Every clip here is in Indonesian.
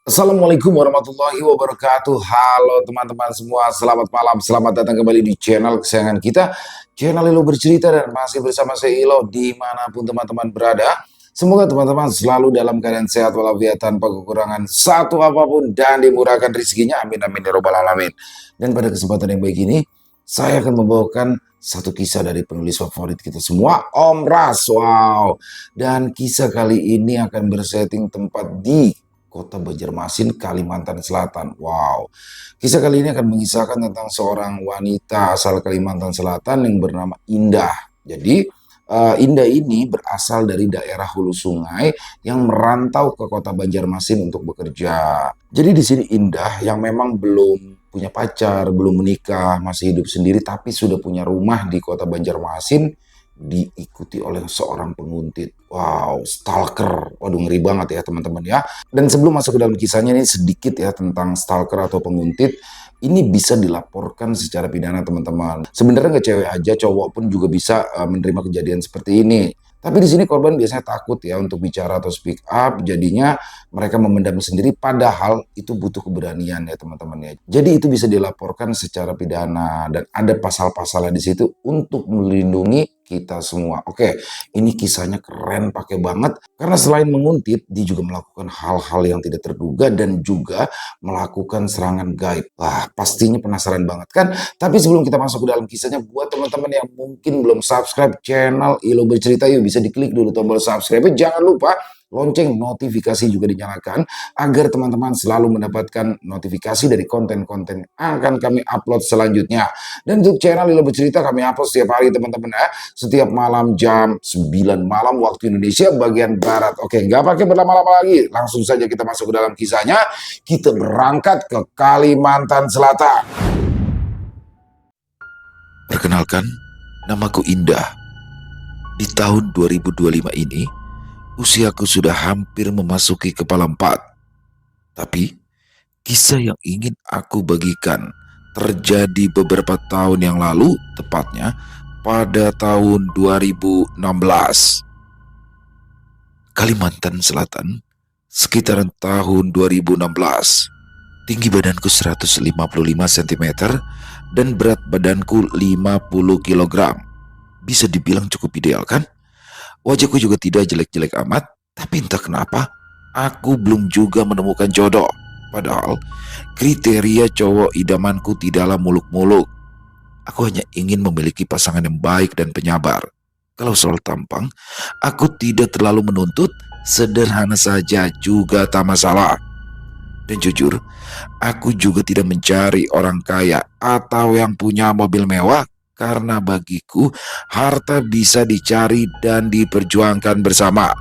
Assalamualaikum warahmatullahi wabarakatuh. Halo teman-teman semua, selamat malam, selamat datang kembali di channel kesayangan kita, channel Ilo Bercerita, dan masih bersama saya Ilo dimanapun teman-teman berada. Semoga teman-teman selalu dalam keadaan sehat walafiat tanpa kekurangan satu apapun dan dimurahkan rezekinya. Amin amin ya robbal alamin. Dan pada kesempatan yang baik ini, saya akan membawakan satu kisah dari penulis favorit kita semua, Om Ras. Wow. Dan kisah kali ini akan bersetting tempat di Kota Banjarmasin, Kalimantan Selatan. Wow. Kisah kali ini akan mengisahkan tentang seorang wanita asal Kalimantan Selatan yang bernama Indah. Jadi, Indah ini berasal dari daerah hulu sungai yang merantau ke Kota Banjarmasin untuk bekerja. Jadi di sini Indah yang memang belum punya pacar, belum menikah, masih hidup sendiri, tapi sudah punya rumah di Kota Banjarmasin, diikuti oleh seorang penguntit. Wow, stalker. Waduh, ngeri banget ya teman-teman ya. Dan sebelum masuk ke dalam kisahnya, ini sedikit ya tentang stalker atau penguntit. Ini bisa dilaporkan secara pidana teman-teman. Sebenarnya nggak cewek aja, cowok pun juga bisa menerima kejadian seperti ini. Tapi di sini korban biasanya takut ya untuk bicara atau speak up, jadinya mereka memendam sendiri, padahal itu butuh keberanian ya teman-teman ya. Jadi itu bisa dilaporkan secara pidana dan ada pasal-pasalnya di situ untuk melindungi kita semua. Oke, ini kisahnya keren, pakai banget, karena selain menguntit, dia juga melakukan hal-hal yang tidak terduga dan juga melakukan serangan gaib. Wah, pastinya penasaran banget kan? Tapi sebelum kita masuk ke dalam kisahnya, buat teman-teman yang mungkin belum subscribe channel Ilo Bercerita, yuk bisa diklik dulu tombol subscribe. Jangan lupa lonceng notifikasi juga dinyalakan agar teman-teman selalu mendapatkan notifikasi dari konten-konten yang akan kami upload selanjutnya. Dan untuk channel Ilo Bercerita kami upload setiap hari teman-teman ya, setiap malam jam 9 malam waktu Indonesia bagian Barat. Oke, nggak pakai berlama-lama lagi, langsung saja kita masuk ke dalam kisahnya. Kita berangkat ke Kalimantan Selatan. Perkenalkan, namaku Indah. Di tahun 2025 ini, usiaku sudah hampir memasuki kepala 4. Tapi, kisah yang ingin aku bagikan terjadi beberapa tahun yang lalu, tepatnya pada tahun 2016. Kalimantan Selatan, sekitaran tahun 2016. Tinggi badanku 155 cm dan berat badanku 50 kg. Bisa dibilang cukup ideal kan? Wajahku juga tidak jelek-jelek amat, tapi entah kenapa aku belum juga menemukan jodoh. Padahal kriteria cowok idamanku tidaklah muluk-muluk. Aku hanya ingin memiliki pasangan yang baik dan penyabar. Kalau soal tampang, aku tidak terlalu menuntut, sederhana saja juga tak masalah. Dan jujur, aku juga tidak mencari orang kaya atau yang punya mobil mewah, karena bagiku harta bisa dicari dan diperjuangkan bersama.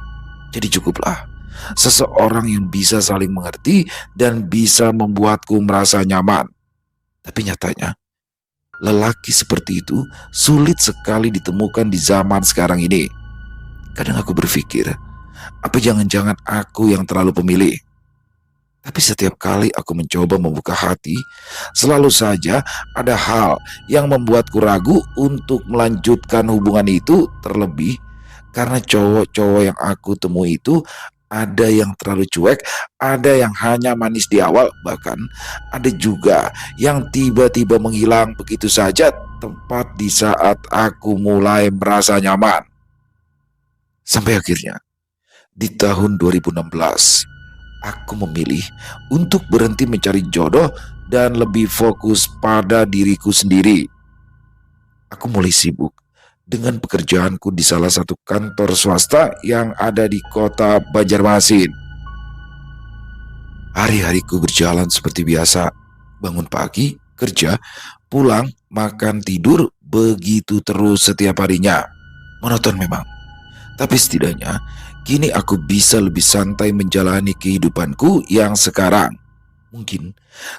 Jadi cukuplah seseorang yang bisa saling mengerti dan bisa membuatku merasa nyaman. Tapi nyatanya, lelaki seperti itu sulit sekali ditemukan di zaman sekarang ini. Kadang aku berpikir, apa jangan-jangan aku yang terlalu pemilih? Tapi setiap kali aku mencoba membuka hati, selalu saja ada hal yang membuatku ragu untuk melanjutkan hubungan itu, terlebih karena cowok-cowok yang aku temui itu ada yang terlalu cuek, ada yang hanya manis di awal, bahkan ada juga yang tiba-tiba menghilang begitu saja tepat di saat aku mulai merasa nyaman. Sampai akhirnya, di tahun 2016, aku memilih untuk berhenti mencari jodoh dan lebih fokus pada diriku sendiri. Aku mulai sibuk dengan pekerjaanku di salah satu kantor swasta yang ada di Kota Banjarmasin. Hari-hariku berjalan seperti biasa, bangun pagi, kerja, pulang, makan, tidur, begitu terus setiap harinya. Monoton memang, tapi setidaknya kini aku bisa lebih santai menjalani kehidupanku yang sekarang. Mungkin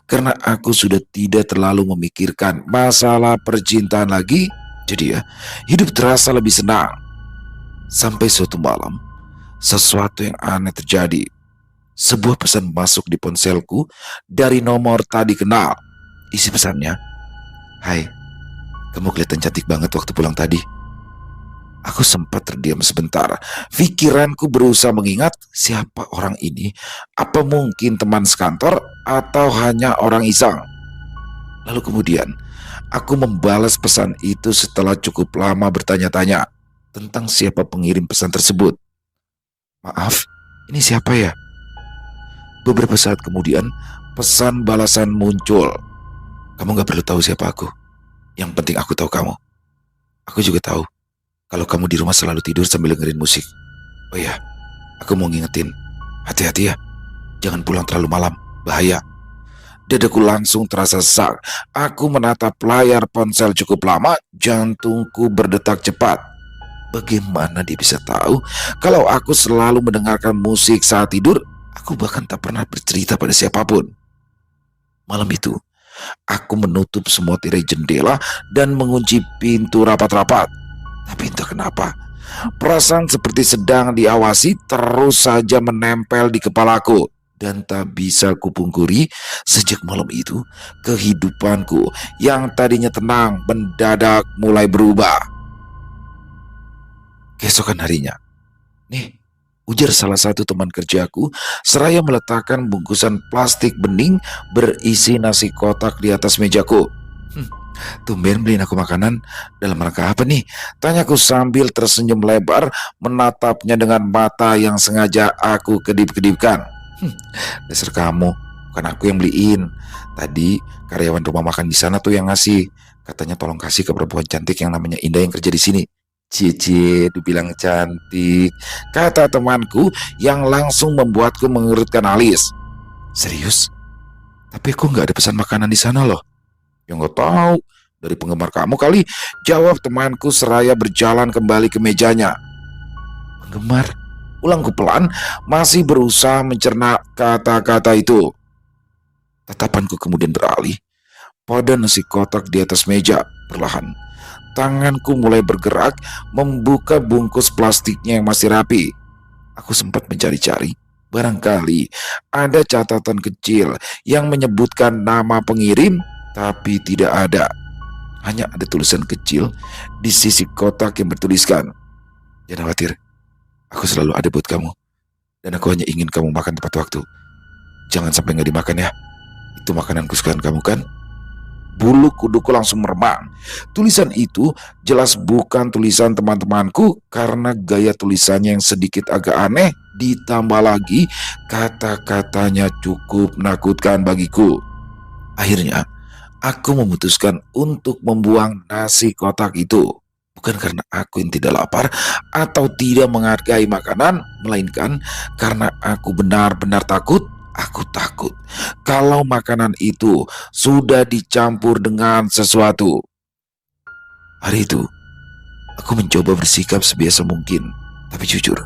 karena aku sudah tidak terlalu memikirkan masalah percintaan lagi, jadi ya, hidup terasa lebih senang. Sampai suatu malam, sesuatu yang aneh terjadi. Sebuah pesan masuk di ponselku dari nomor tak dikenal. Isi pesannya, "Hai, kamu kelihatan cantik banget waktu pulang tadi." Aku sempat terdiam sebentar. Pikiranku berusaha mengingat siapa orang ini. Apa mungkin teman sekantor atau hanya orang iseng? Lalu kemudian aku membalas pesan itu setelah cukup lama bertanya-tanya tentang siapa pengirim pesan tersebut. Maaf, ini siapa ya? Beberapa saat kemudian pesan balasan muncul. Kamu gak perlu tahu siapa aku. Yang penting aku tahu kamu. Aku juga tahu kalau kamu di rumah selalu tidur sambil dengerin musik. Oh ya, aku mau ngingetin, hati-hati ya, jangan pulang terlalu malam, bahaya. Dadaku langsung terasa sesak. Aku menatap layar ponsel cukup lama, jantungku berdetak cepat. Bagaimana dia bisa tahu kalau aku selalu mendengarkan musik saat tidur? Aku bahkan tak pernah bercerita pada siapapun. Malam itu, aku menutup semua tirai jendela dan mengunci pintu rapat-rapat. Tapi entah kenapa, perasaan seperti sedang diawasi terus saja menempel di kepalaku. Dan tak bisa kupungkiri, sejak malam itu, kehidupanku yang tadinya tenang mendadak mulai berubah. Keesokan harinya, nih, ujar salah satu teman kerjaku, seraya meletakkan bungkusan plastik bening berisi nasi kotak di atas mejaku. Tumben beliin aku makanan, dalam rangka apa nih? Tanyaku sambil tersenyum lebar, menatapnya dengan mata yang sengaja aku kedip-kedipkan. Dasar kamu, bukan aku yang beliin. Tadi karyawan rumah makan di sana tuh yang ngasih. Katanya tolong kasih ke perempuan cantik yang namanya Indah yang kerja di sini. Cici, dibilang cantik, kata temanku yang langsung membuatku mengerutkan alis. Serius? Tapi aku nggak ada pesan makanan di sana loh. Ya nggak tahu, dari penggemar kamu kali, jawab temanku seraya berjalan kembali ke mejanya. Penggemar? Ulangku pelan, masih berusaha mencerna kata-kata itu. Tatapanku kemudian beralih pada nasi kotak di atas meja. Perlahan, tanganku mulai bergerak membuka bungkus plastiknya yang masih rapi. Aku sempat mencari-cari. Barangkali ada catatan kecil yang menyebutkan nama pengirim, tapi tidak ada. Hanya ada tulisan kecil di sisi kotak yang bertuliskan, "Jangan khawatir, aku selalu ada buat kamu. Dan aku hanya ingin kamu makan tepat waktu. Jangan sampai nggak dimakan ya. Itu makanan kesukaan kamu kan?" Bulu kuduku langsung meremang. Tulisan itu jelas bukan tulisan teman-temanku karena gaya tulisannya yang sedikit agak aneh, ditambah lagi kata-katanya cukup menakutkan bagiku. Akhirnya, aku memutuskan untuk membuang nasi kotak itu. Bukan karena aku yang tidak lapar atau tidak menghargai makanan, melainkan karena aku benar-benar takut. Aku takut kalau makanan itu sudah dicampur dengan sesuatu. Hari itu, aku mencoba bersikap sebiasa mungkin. Tapi jujur,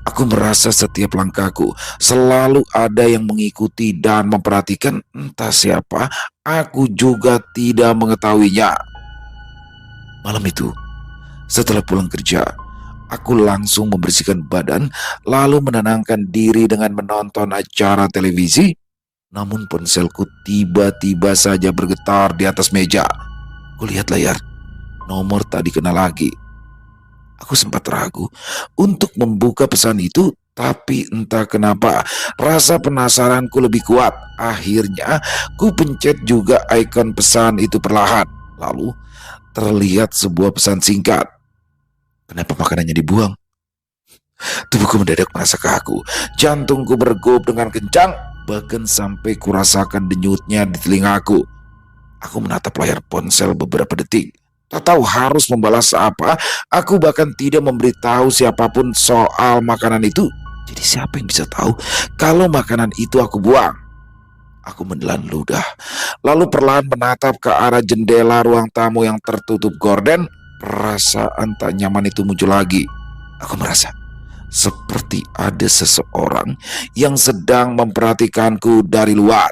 aku merasa setiap langkahku selalu ada yang mengikuti dan memperhatikan, entah siapa. Aku juga tidak mengetahuinya. Malam itu, setelah pulang kerja, aku langsung membersihkan badan, lalu menenangkan diri dengan menonton acara televisi. Namun ponselku tiba-tiba saja bergetar di atas meja. Kulihat layar, nomor tak dikenal lagi. Aku sempat ragu untuk membuka pesan itu, tapi entah kenapa rasa penasaranku lebih kuat. Akhirnya, ku pencet juga ikon pesan itu perlahan. Lalu, terlihat sebuah pesan singkat. Kenapa makanannya dibuang? Tubuhku mendadak merasa kaku. Jantungku berdegup dengan kencang, bahkan sampai kurasakan denyutnya di telingaku. Aku menatap layar ponsel beberapa detik. Tak tahu harus membalas apa. Aku bahkan tidak memberitahu siapapun soal makanan itu. Jadi siapa yang bisa tahu kalau makanan itu aku buang? Aku menelan ludah, lalu perlahan menatap ke arah jendela ruang tamu yang tertutup gorden. Perasaan tak nyaman itu muncul lagi. Aku merasa seperti ada seseorang yang sedang memperhatikanku dari luar.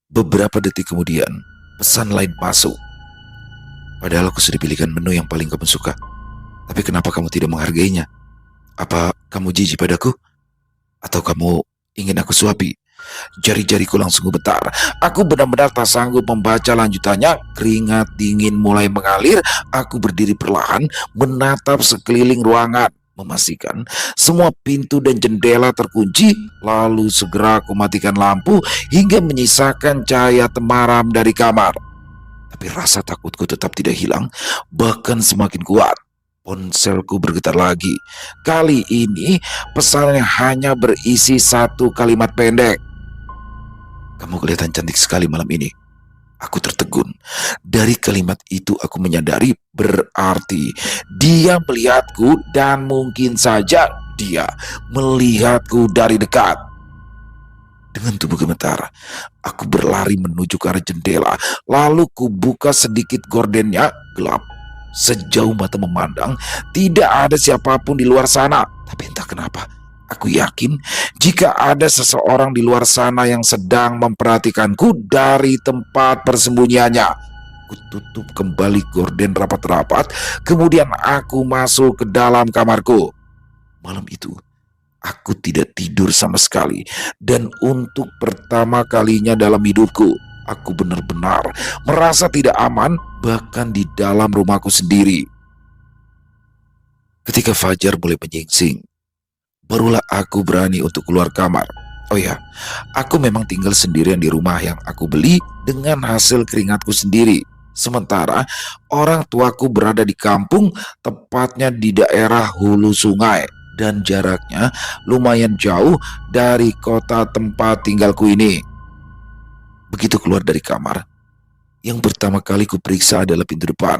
Beberapa detik kemudian, pesan lain masuk. Padahal aku sudah pilihkan menu yang paling kamu suka. Tapi kenapa kamu tidak menghargainya? Apa kamu jijik padaku? Atau kamu ingin aku suapi? Jari-jariku langsung gemetar. Aku benar-benar tak sanggup membaca lanjutannya. Keringat dingin mulai mengalir. Aku berdiri perlahan, menatap sekeliling ruangan, memastikan semua pintu dan jendela terkunci. Lalu segera aku matikan lampu hingga menyisakan cahaya temaram dari kamar. Tapi rasa takutku tetap tidak hilang, bahkan semakin kuat. Ponselku bergetar lagi. Kali ini pesannya hanya berisi satu kalimat pendek. "Kamu kelihatan cantik sekali malam ini." Aku tertegun. Dari kalimat itu aku menyadari berarti dia melihatku dan mungkin saja dia melihatku dari dekat. Dengan tubuh gemetar, aku berlari menuju ke arah jendela. Lalu kubuka sedikit gordennya. Gelap. Sejauh mata memandang, tidak ada siapapun di luar sana. Tapi entah kenapa, aku yakin jika ada seseorang di luar sana yang sedang memperhatikanku dari tempat persembunyiannya. Kututup kembali gorden rapat-rapat, kemudian aku masuk ke dalam kamarku. Malam itu, aku tidak tidur sama sekali, dan untuk pertama kalinya dalam hidupku, aku benar-benar merasa tidak aman, bahkan di dalam rumahku sendiri. Ketika fajar mulai menyingsing, barulah aku berani untuk keluar kamar. Oh ya, aku memang tinggal sendirian di rumah yang aku beli dengan hasil keringatku sendiri. Sementara orang tuaku berada di kampung, tepatnya di daerah hulu sungai, dan jaraknya lumayan jauh dari kota tempat tinggalku ini. Begitu keluar dari kamar, yang pertama kali kuperiksa adalah pintu depan.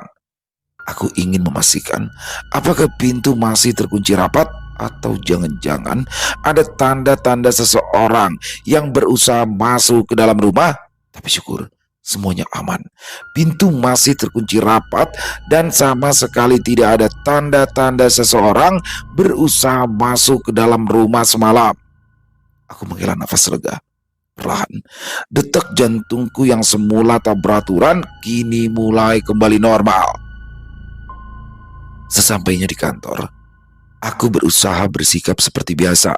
Aku ingin memastikan apakah pintu masih terkunci rapat atau jangan-jangan ada tanda-tanda seseorang yang berusaha masuk ke dalam rumah. Tapi syukur, semuanya aman. Pintu masih terkunci rapat dan sama sekali tidak ada tanda-tanda seseorang berusaha masuk ke dalam rumah semalam. Aku menghela nafas lega. Perlahan, detak jantungku yang semula tak beraturan kini mulai kembali normal. Sesampainya di kantor, aku berusaha bersikap seperti biasa.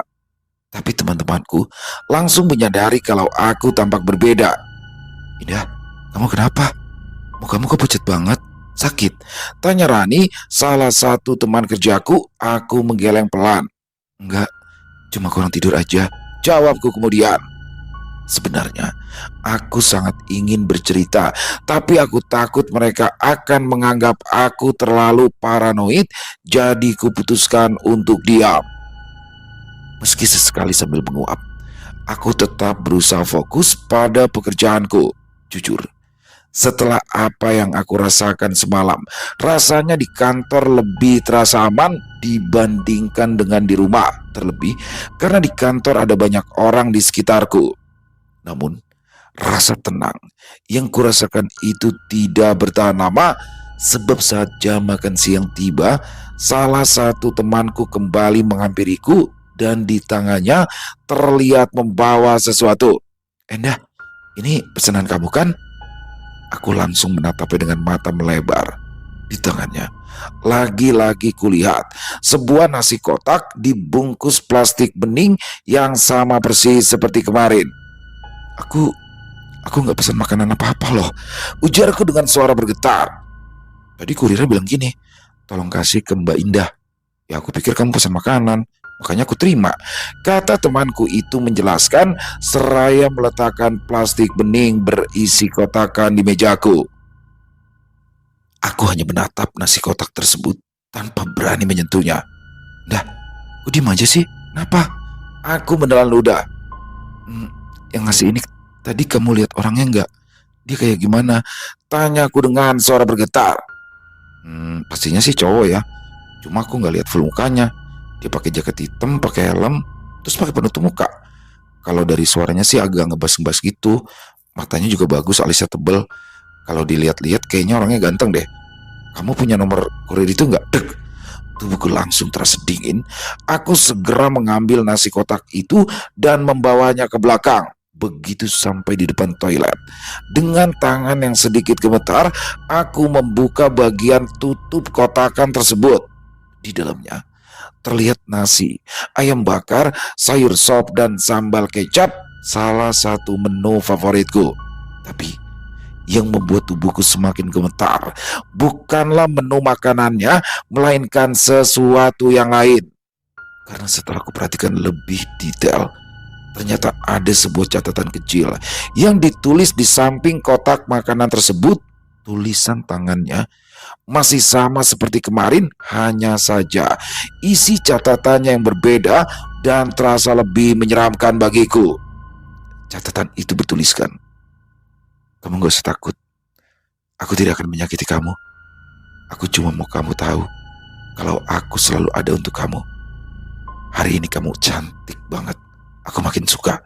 Tapi teman-temanku langsung menyadari kalau aku tampak berbeda. "Indah, kamu kenapa? Mukamu kok pucat banget? Sakit?" tanya Rani, salah satu teman kerjaku. Aku menggeleng pelan. "Enggak, cuma kurang tidur aja," jawabku kemudian. Sebenarnya, aku sangat ingin bercerita, tapi aku takut mereka akan menganggap aku terlalu paranoid, jadi kuputuskan untuk diam. Meski sesekali sambil menguap, aku tetap berusaha fokus pada pekerjaanku. Jujur, setelah apa yang aku rasakan semalam, rasanya di kantor lebih terasa aman dibandingkan dengan di rumah. Terlebih karena di kantor ada banyak orang di sekitarku. Namun, rasa tenang yang kurasakan itu tidak bertahan lama, sebab saat jam makan siang tiba, salah satu temanku kembali menghampiriku dan di tangannya terlihat membawa sesuatu. "Endah, ini pesanan kamu kan?" Aku langsung menatapnya dengan mata melebar. Di tangannya, lagi-lagi kulihat sebuah nasi kotak dibungkus plastik bening yang sama persis seperti kemarin. Aku nggak pesan makanan apa-apa loh," ujarku dengan suara bergetar. "Tadi kurirnya bilang gini, tolong kasih ke Mbak Indah. Ya aku pikir kamu pesan makanan, makanya aku terima," kata temanku itu menjelaskan seraya meletakkan plastik bening berisi kotakan di mejaku. Aku hanya menatap nasi kotak tersebut tanpa berani menyentuhnya. "Dah, kok diem aja sih? Kenapa?" Aku menelan ludah. Yang ngasih ini tadi kamu lihat orangnya nggak? Dia kayak gimana?" tanyaku dengan suara bergetar. Pastinya sih cowok ya. Cuma aku nggak lihat full mukanya. Dia pakai jaket hitam, pakai helm, terus pakai penutup muka. Kalau dari suaranya sih agak ngebas-ngebas gitu. Matanya juga bagus, alisnya tebel. Kalau dilihat-lihat kayaknya orangnya ganteng deh. Kamu punya nomor kurir itu nggak? Dek. Tubuhku langsung terasa dingin. Aku segera mengambil nasi kotak itu dan membawanya ke belakang. Begitu sampai di depan toilet, dengan tangan yang sedikit gemetar, aku membuka bagian tutup kotakan tersebut. Di dalamnya terlihat nasi, ayam bakar, sayur sop, dan sambal kecap. salah satu menu favoritku. Tapi yang membuat tubuhku semakin gemetar bukanlah menu makanannya, melainkan sesuatu yang lain. Karena setelah aku perhatikan lebih detail, ternyata ada sebuah catatan kecil yang ditulis di samping kotak makanan tersebut. Tulisan tangannya masih sama seperti kemarin, hanya saja isi catatannya yang berbeda dan terasa lebih menyeramkan bagiku. Catatan itu bertuliskan, "Kamu gak usah takut. Aku tidak akan menyakiti kamu. Aku cuma mau kamu tahu kalau aku selalu ada untuk kamu. Hari ini kamu cantik banget. Aku makin suka."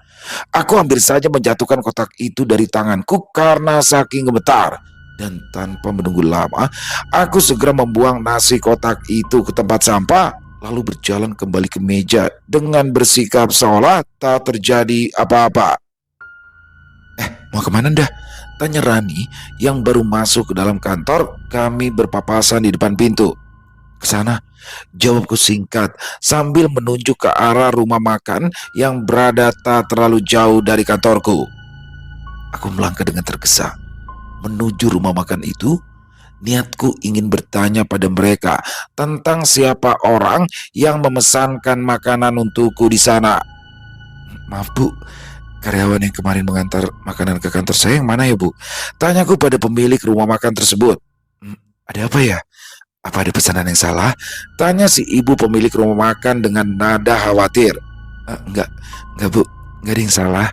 Aku hampir saja menjatuhkan kotak itu dari tanganku karena saking gemetar. Dan tanpa menunggu lama, aku segera membuang nasi kotak itu ke tempat sampah, lalu berjalan kembali ke meja dengan bersikap seolah tak terjadi apa-apa. Mau kemana dah? Tanya Rani yang baru masuk ke dalam kantor. Kami berpapasan di depan pintu. Kesana, jawabku singkat sambil menunjuk ke arah rumah makan yang berada tak terlalu jauh dari kantorku. Aku melangkah dengan tergesa menuju rumah makan itu. Niatku ingin bertanya pada mereka tentang siapa orang yang memesankan makanan untukku di sana. "Maaf Bu, karyawan yang kemarin mengantar makanan ke kantor saya yang mana ya Bu?" Tanyaku pada pemilik rumah makan tersebut. Ada apa ya? Apa ada pesanan yang salah?" Tanya si ibu pemilik rumah makan dengan nada khawatir. Enggak Bu, enggak ada yang salah.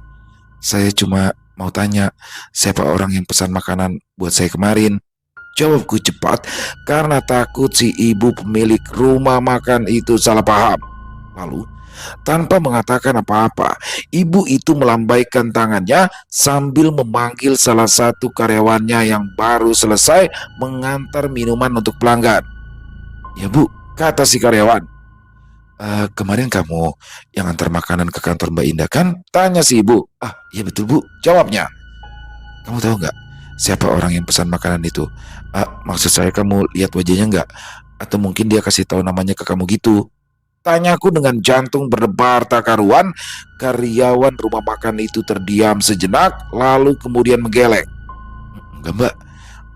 Saya cuma mau tanya siapa orang yang pesan makanan buat saya kemarin. Jawabku cepat karena takut si ibu pemilik rumah makan itu salah paham. Lalu, tanpa mengatakan apa-apa, ibu itu melambaikan tangannya sambil memanggil salah satu karyawannya yang baru selesai mengantar minuman untuk pelanggan. "Ya Bu," kata si karyawan. Kemarin kamu yang antar makanan ke kantor Mbak Indah kan?" Tanya si ibu. Iya betul Bu," jawabnya. "Kamu tahu nggak siapa orang yang pesan makanan itu? Maksud saya kamu lihat wajahnya nggak? Atau mungkin dia kasih tahu namanya ke kamu gitu?" Tanyaku dengan jantung berdebar tak karuan. Karyawan rumah makan itu terdiam sejenak, lalu kemudian menggeleng. "Enggak Mbak,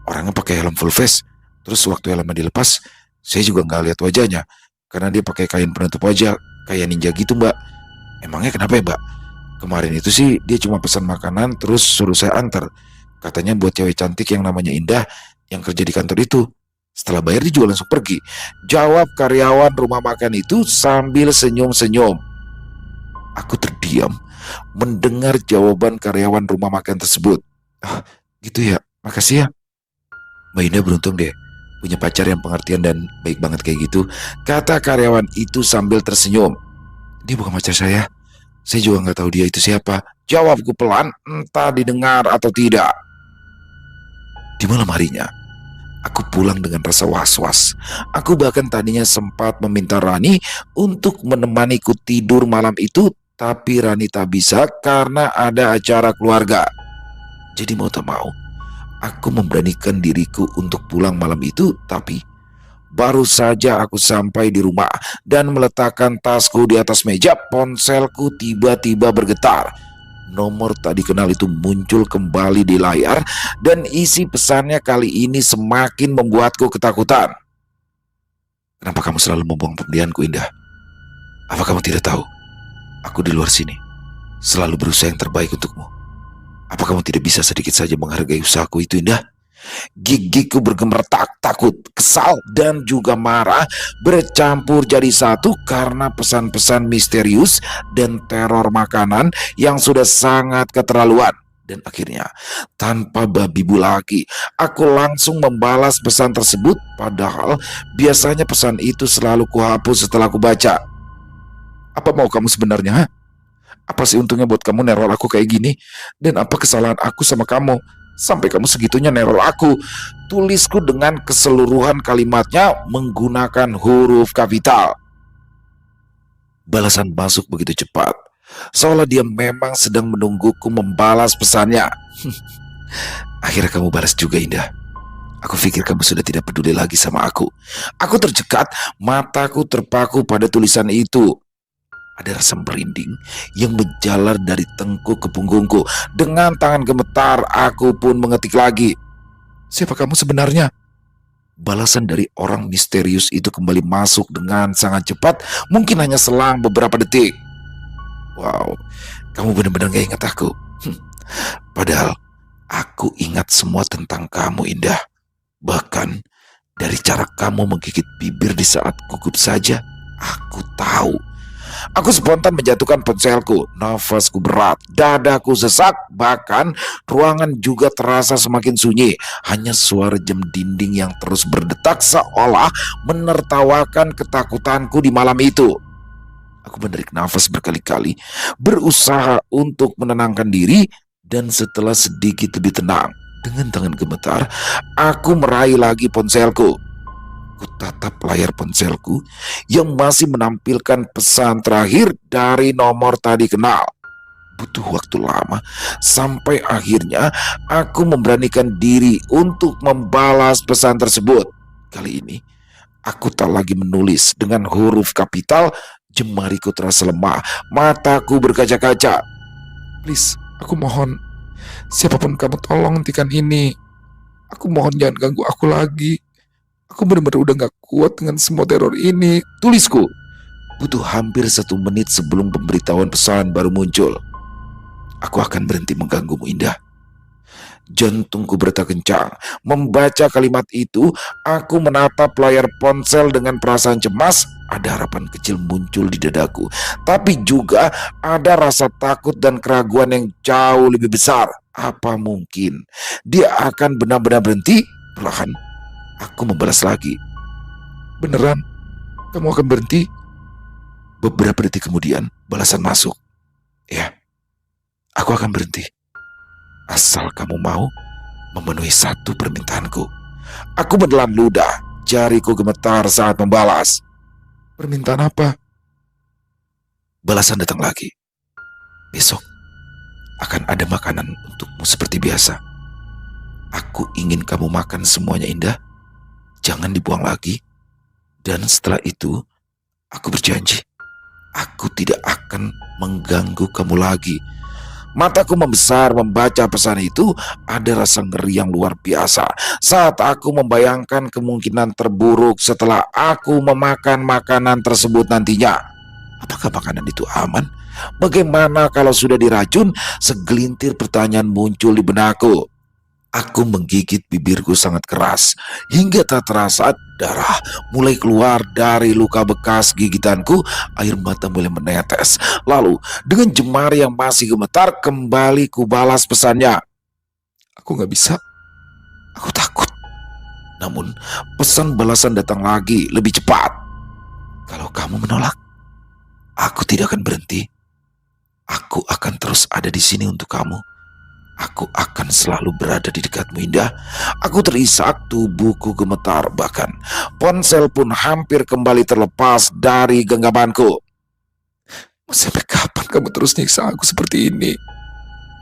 orangnya pakai helm full face. Terus waktu helmnya dilepas, saya juga nggak lihat wajahnya. Karena dia pakai kain penutup wajah, kayak ninja gitu Mbak. Emangnya kenapa ya Mbak? Kemarin itu sih dia cuma pesan makanan terus suruh saya antar. Katanya buat cewek cantik yang namanya Indah yang kerja di kantor itu. Setelah bayar dia juga langsung pergi," jawab karyawan rumah makan itu sambil senyum-senyum. Aku terdiam mendengar jawaban karyawan rumah makan tersebut. Gitu ya, makasih ya. Mbak Indah beruntung deh punya pacar yang pengertian dan baik banget kayak gitu, kata karyawan itu sambil tersenyum. "Dia bukan pacar saya juga nggak tahu dia itu siapa," jawabku pelan, entah didengar atau tidak. Di malam harinya, aku pulang dengan rasa was-was. Aku bahkan tadinya sempat meminta Rani untuk menemaniku tidur malam itu, tapi Rani tak bisa karena ada acara keluarga. Jadi mau tak mau, aku memberanikan diriku untuk pulang malam itu. Tapi baru saja aku sampai di rumah dan meletakkan tasku di atas meja, ponselku tiba-tiba bergetar. Nomor tak dikenal itu muncul kembali di layar dan isi pesannya kali ini semakin membuatku ketakutan. "Kenapa kamu selalu membuang pemberianku Indah? Apa kamu tidak tahu? Aku di luar sini selalu berusaha yang terbaik untukmu. Apa kamu tidak bisa sedikit saja menghargai usahaku itu Indah?" Gigiku bergemeretak, takut, kesal, dan juga marah bercampur jadi satu karena pesan-pesan misterius dan teror makanan yang sudah sangat keterlaluan. Dan akhirnya, tanpa babi bu lagi, aku langsung membalas pesan tersebut. Padahal biasanya pesan itu selalu kuhapus setelah aku baca. "Apa mau kamu sebenarnya? Ha? Apa sih untungnya buat kamu neror aku kayak gini? Dan apa kesalahan aku sama kamu sampai kamu segitunya neror aku?" Tulisku dengan keseluruhan kalimatnya menggunakan huruf kapital. Balasan masuk begitu cepat, seolah dia memang sedang menungguku membalas pesannya. "Akhirnya kamu balas juga Indah. Aku pikir kamu sudah tidak peduli lagi sama aku." Aku tercekat, mataku terpaku pada tulisan itu. Ada rasa merinding yang menjalar dari tengkuk ke punggungku. Dengan tangan gemetar, aku pun mengetik lagi. "Siapa kamu sebenarnya?" Balasan dari orang misterius itu kembali masuk dengan sangat cepat, mungkin hanya selang beberapa detik. "Wow, kamu benar-benar gak ingat aku." "Hmm, padahal aku ingat semua tentang kamu, Indah. Bahkan dari cara kamu menggigit bibir di saat gugup saja, aku tahu." Aku spontan menjatuhkan ponselku. Nafasku berat, dadaku sesak, bahkan ruangan juga terasa semakin sunyi. Hanya suara jam dinding yang terus berdetak seolah menertawakan ketakutanku di malam itu. Aku menarik nafas berkali-kali, berusaha untuk menenangkan diri, dan setelah sedikit lebih tenang, dengan tangan gemetar, aku meraih lagi ponselku. Ku tatap layar ponselku yang masih menampilkan pesan terakhir dari nomor tadi kenal. Butuh waktu lama sampai akhirnya aku memberanikan diri untuk membalas pesan tersebut. Kali ini aku tak lagi menulis dengan huruf kapital. Jemariku terasa lemah, mataku berkaca-kaca. "Please, aku mohon, siapapun kamu tolong hentikan ini. Aku mohon jangan ganggu aku lagi. Aku benar-benar udah gak kuat dengan semua teror ini," tulisku. Butuh hampir 1 menit sebelum pemberitahuan pesan baru muncul. "Aku akan berhenti mengganggumu, Indah." Jantungku berdetak kencang. Membaca kalimat itu, aku menatap layar ponsel dengan perasaan cemas. Ada harapan kecil muncul di dadaku, tapi juga ada rasa takut dan keraguan yang jauh lebih besar. Apa mungkin dia akan benar-benar berhenti? Perlahan aku membalas lagi. "Beneran? Kamu akan berhenti?" Beberapa detik kemudian, balasan masuk. "Ya, aku akan berhenti. Asal kamu mau memenuhi satu permintaanku." Aku menelan ludah, jariku gemetar saat membalas. "Permintaan apa?" Balasan datang lagi. "Besok akan ada makanan untukmu seperti biasa. Aku ingin kamu makan semuanya, Indah. Jangan dibuang lagi. Dan setelah itu, aku berjanji, aku tidak akan mengganggu kamu lagi." Mataku membesar membaca pesan itu. Ada rasa ngeri yang luar biasa saat aku membayangkan kemungkinan terburuk setelah aku memakan makanan tersebut nantinya. Apakah makanan itu aman? Bagaimana kalau sudah diracun? Segelintir pertanyaan muncul di benakku. Aku menggigit bibirku sangat keras hingga tak terasa darah mulai keluar dari luka bekas gigitanku. Air mata mulai menetes. Lalu dengan jemari yang masih gemetar kembali kubalas pesannya. "Aku gak bisa. Aku takut." Namun pesan balasan datang lagi lebih cepat. "Kalau kamu menolak, aku tidak akan berhenti. Aku akan terus ada di sini untuk kamu. Aku akan selalu berada di dekatmu, Indah." Aku terisak, tubuhku gemetar, bahkan ponsel pun hampir kembali terlepas dari genggamanku. "Sampai kapan kamu terus nyiksa aku seperti ini?"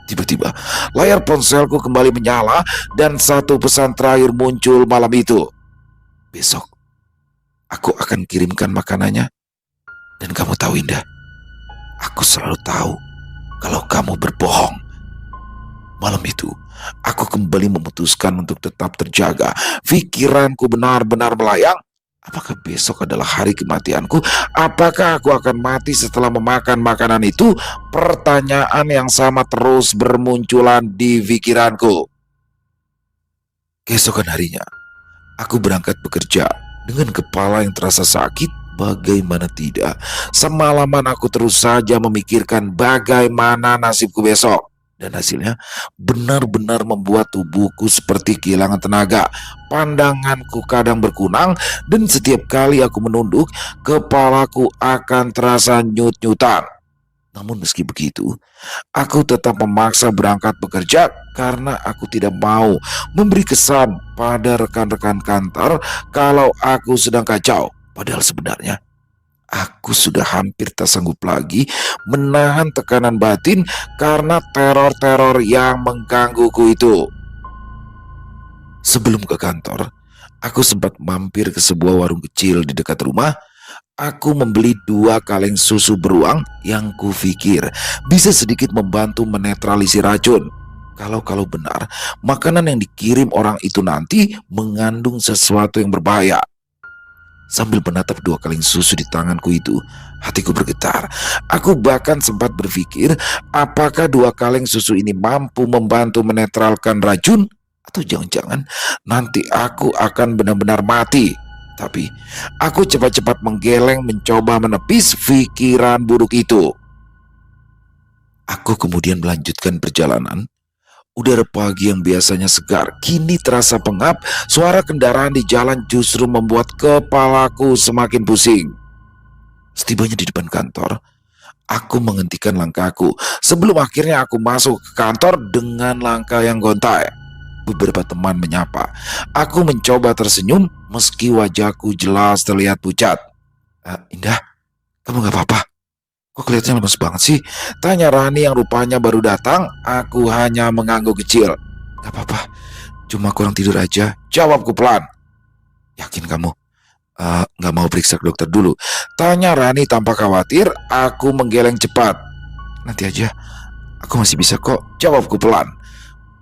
Tiba-tiba layar ponselku kembali menyala dan satu pesan terakhir muncul malam itu. "Besok aku akan kirimkan makanannya. Dan kamu tahu, Indah, aku selalu tahu kalau kamu berbohong." Malam itu, aku kembali memutuskan untuk tetap terjaga. Pikiranku benar-benar melayang. Apakah besok adalah hari kematianku? Apakah aku akan mati setelah memakan makanan itu? Pertanyaan yang sama terus bermunculan di pikiranku. Keesokan harinya, aku berangkat bekerja dengan kepala yang terasa sakit. Bagaimana tidak, semalaman aku terus saja memikirkan bagaimana nasibku besok. Dan hasilnya benar-benar membuat tubuhku seperti kehilangan tenaga. Pandanganku kadang berkunang dan setiap kali aku menunduk, kepalaku akan terasa nyut-nyutan. Namun meski begitu, aku tetap memaksa berangkat bekerja karena aku tidak mau memberi kesan pada rekan-rekan kantor kalau aku sedang kacau. Padahal sebenarnya aku sudah hampir tak sanggup lagi menahan tekanan batin karena teror-teror yang menggangguku itu. Sebelum ke kantor, aku sempat mampir ke sebuah warung kecil di dekat rumah. aku membeli 2 kaleng susu beruang yang kupikir bisa sedikit membantu menetralisir racun. Kalau benar, makanan yang dikirim orang itu nanti mengandung sesuatu yang berbahaya. Sambil menatap 2 kaleng susu di tanganku itu, hatiku bergetar. Aku bahkan sempat berpikir, apakah 2 kaleng susu ini mampu membantu menetralkan racun? Atau jangan-jangan nanti aku akan benar-benar mati. Tapi aku cepat-cepat menggeleng mencoba menepis pikiran buruk itu. Aku kemudian melanjutkan perjalanan. Udara pagi yang biasanya segar kini terasa pengap. Suara kendaraan di jalan justru membuat kepalaku semakin pusing. Setibanya di depan kantor, aku menghentikan langkahku sebelum akhirnya aku masuk ke kantor dengan langkah yang gontai. Beberapa teman menyapa. Aku mencoba tersenyum meski wajahku jelas terlihat pucat. Indah, kamu gak apa-apa? Kok kelihatannya lemes banget sih? Tanya Rani yang rupanya baru datang. Aku hanya mengangguk kecil. Gak apa-apa, cuma kurang tidur aja. Jawabku pelan. Yakin kamu? Gak mau periksa ke dokter dulu? Tanya Rani tanpa khawatir. Aku menggeleng cepat. Nanti aja, aku masih bisa kok. Jawabku pelan.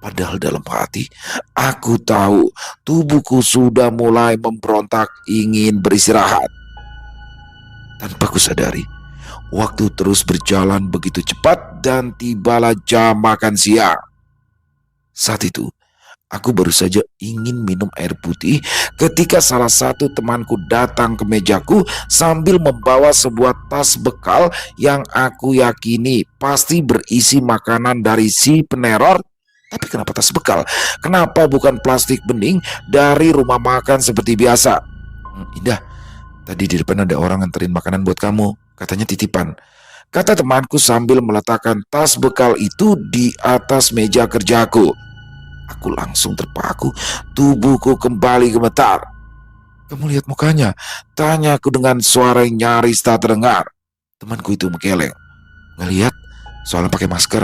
Padahal dalam hati, aku tahu tubuhku sudah mulai memberontak ingin beristirahat. Tanpa kusadari, waktu terus berjalan begitu cepat dan tibalah jam makan siang. Saat itu, aku baru saja ingin minum air putih ketika salah satu temanku datang ke mejaku sambil membawa sebuah tas bekal yang aku yakini pasti berisi makanan dari si peneror. Tapi kenapa tas bekal? Kenapa bukan plastik bening dari rumah makan seperti biasa? Indah, tadi di depan ada orang nganterin makanan buat kamu. Katanya titipan. Kata temanku sambil meletakkan tas bekal itu di atas meja kerjaku. Aku langsung terpaku, tubuhku kembali gemetar. Kamu lihat mukanya? Tanyaku dengan suara yang nyaris tak terdengar. Temanku itu menggeleng. Ngelihat, soalnya pakai masker.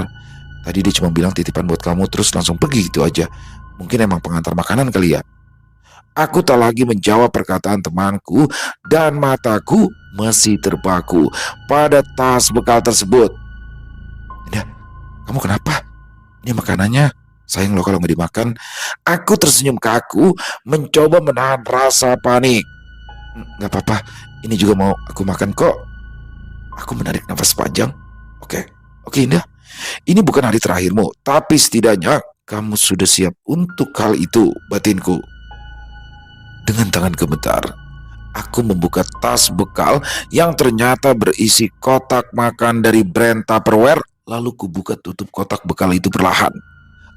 Tadi dia cuma bilang titipan buat kamu terus langsung pergi gitu aja. Mungkin emang pengantar makanan kali ya. Aku tak lagi menjawab perkataan temanku dan mataku masih terpaku pada tas bekal tersebut. Indah, kamu kenapa? Ini makanannya, sayang loh kalau nggak dimakan. Aku tersenyum kaku, mencoba menahan rasa panik. Nggak apa-apa, ini juga mau aku makan kok. Aku menarik nafas panjang. Oke, Indah. Ini bukan hari terakhirmu, tapi setidaknya kamu sudah siap untuk hal itu, batinku. Dengan tangan gemetar, aku membuka tas bekal yang ternyata berisi kotak makan dari brand Tupperware. Lalu kubuka tutup kotak bekal itu perlahan.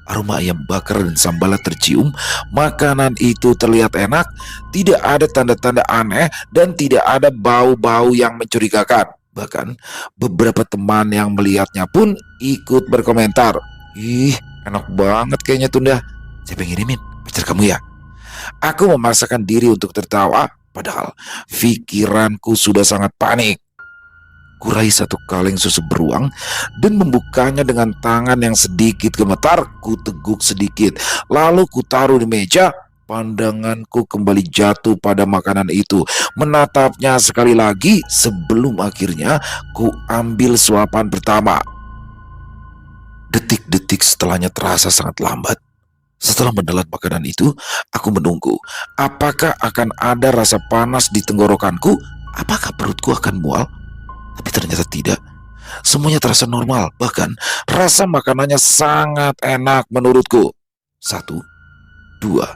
Aroma ayam bakar dan sambalat tercium. Makanan itu terlihat enak, tidak ada tanda-tanda aneh, dan tidak ada bau-bau yang mencurigakan. Bahkan beberapa teman yang melihatnya pun ikut berkomentar. Ih, enak banget kayaknya Tunda. Siapa yang ngirimin? Pacar kamu ya? Aku memaksakan diri untuk tertawa, padahal pikiranku sudah sangat panik. Kurai 1 kaleng susu beruang dan membukanya dengan tangan yang sedikit gemetar. Ku teguk sedikit, lalu ku taruh di meja. Pandanganku kembali jatuh pada makanan itu, menatapnya sekali lagi sebelum akhirnya ku ambil suapan pertama. Detik-detik setelahnya terasa sangat lambat. Setelah menelan makanan itu, aku menunggu. Apakah akan ada rasa panas di tenggorokanku? Apakah perutku akan mual? Tapi ternyata tidak. Semuanya terasa normal. Bahkan rasa makanannya sangat enak menurutku. 1, 2,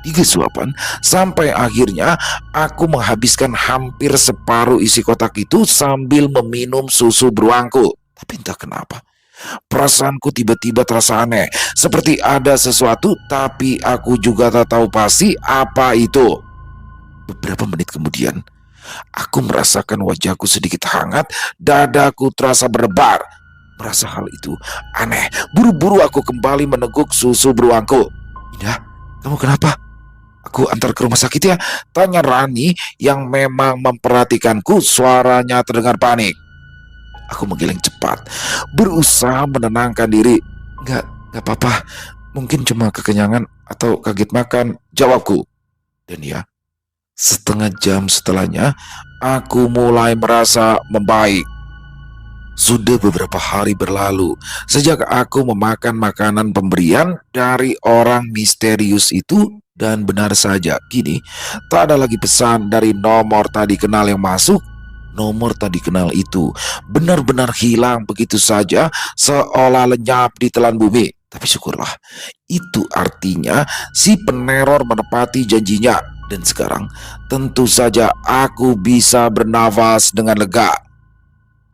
3 suapan, sampai akhirnya aku menghabiskan hampir separuh isi kotak itu sambil meminum susu beruangku. Tapi entah kenapa, perasaanku tiba-tiba terasa aneh, seperti ada sesuatu, tapi aku juga tak tahu pasti apa itu. Beberapa menit kemudian, aku merasakan wajahku sedikit hangat, dadaku terasa berdebar. Merasa hal itu aneh, buru-buru aku kembali meneguk susu beruangku. Indah, kamu kenapa? Aku antar ke rumah sakit ya? Tanya Rani yang memang memperhatikanku, suaranya terdengar panik. Aku menggeleng cepat, berusaha menenangkan diri. Nggak apa-apa, mungkin cuma kekenyangan atau kaget makan, jawabku. Dan ya, setengah jam setelahnya, aku mulai merasa membaik. Sudah beberapa hari berlalu sejak aku memakan makanan pemberian dari orang misterius itu, dan benar saja kini tak ada lagi pesan dari nomor tadi kenal yang masuk. Nomor tadi kenal itu benar-benar hilang begitu saja, seolah lenyap di telan bumi. Tapi syukurlah, itu artinya si peneror menepati janjinya, dan sekarang tentu saja aku bisa bernafas dengan lega.